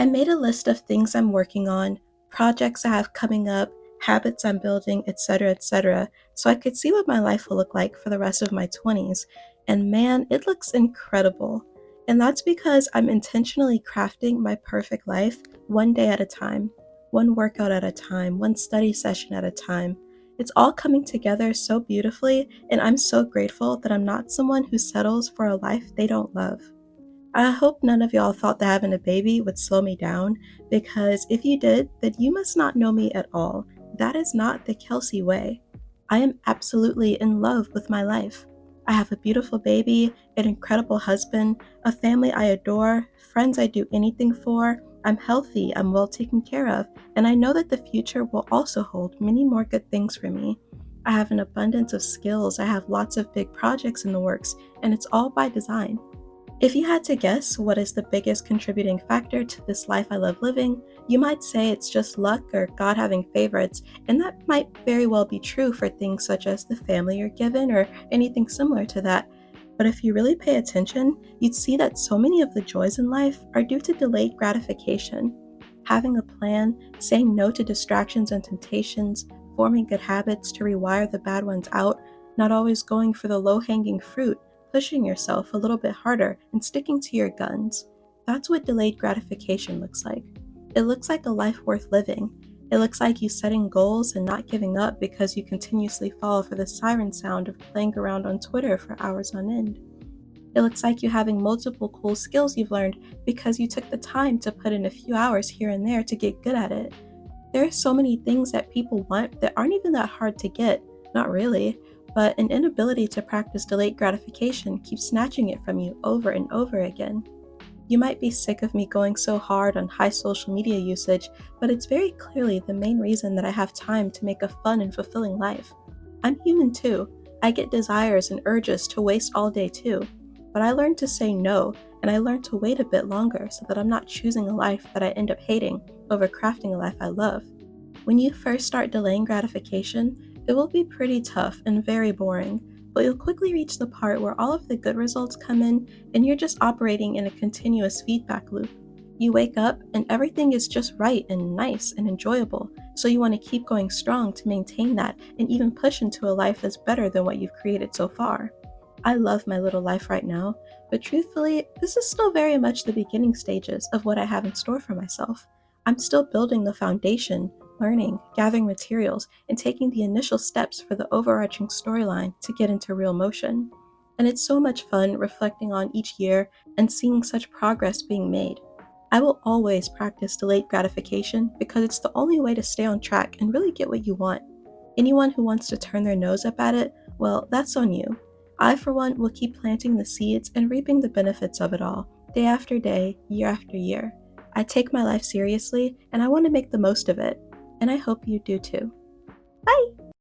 I made a list of things I'm working on, projects I have coming up, habits I'm building, etc., so I could see what my life will look like for the rest of my 20s. And man, it looks incredible. And that's because I'm intentionally crafting my perfect life one day at a time, one workout at a time, one study session at a time. It's all coming together so beautifully, and I'm so grateful that I'm not someone who settles for a life they don't love. I hope none of y'all thought that having a baby would slow me down, because if you did, then you must not know me at all. That is not the Kelsey way. I am absolutely in love with my life. I have a beautiful baby, an incredible husband, a family I adore, friends I do anything for. I'm healthy, I'm well taken care of, and I know that the future will also hold many more good things for me. I have an abundance of skills, I have lots of big projects in the works, and it's all by design. If you had to guess what is the biggest contributing factor to this life I love living, you might say it's just luck or God having favorites, and that might very well be true for things such as the family you're given or anything similar to that. But if you really pay attention, you'd see that so many of the joys in life are due to delayed gratification. Having a plan, saying no to distractions and temptations, forming good habits to rewire the bad ones out, not always going for the low hanging fruit, pushing yourself a little bit harder, and sticking to your guns. That's what delayed gratification looks like. It looks like a life worth living. It looks like you setting goals and not giving up because you continuously fall for the siren sound of playing around on Twitter for hours on end. It looks like you having multiple cool skills you've learned because you took the time to put in a few hours here and there to get good at it. There are so many things that people want that aren't even that hard to get, not really, but an inability to practice delayed gratification keeps snatching it from you over and over again. You might be sick of me going so hard on high social media usage, but it's very clearly the main reason that I have time to make a fun and fulfilling life. I'm human too. I get desires and urges to waste all day too. But I learned to say no, and I learned to wait a bit longer so that I'm not choosing a life that I end up hating over crafting a life I love. When you first start delaying gratification, it will be pretty tough and very boring, but you'll quickly reach the part where all of the good results come in and you're just operating in a continuous feedback loop. You wake up and everything is just right and nice and enjoyable, so you want to keep going strong to maintain that and even push into a life that's better than what you've created so far. I love my little life right now, but truthfully, this is still very much the beginning stages of what I have in store for myself. I'm still building the foundation, learning, gathering materials, and taking the initial steps for the overarching storyline to get into real motion. And it's so much fun reflecting on each year and seeing such progress being made. I will always practice delayed gratification because it's the only way to stay on track and really get what you want. Anyone who wants to turn their nose up at it, well, that's on you. I, for one, will keep planting the seeds and reaping the benefits of it all, day after day, year after year. I take my life seriously, and I want to make the most of it, and I hope you do too. Bye!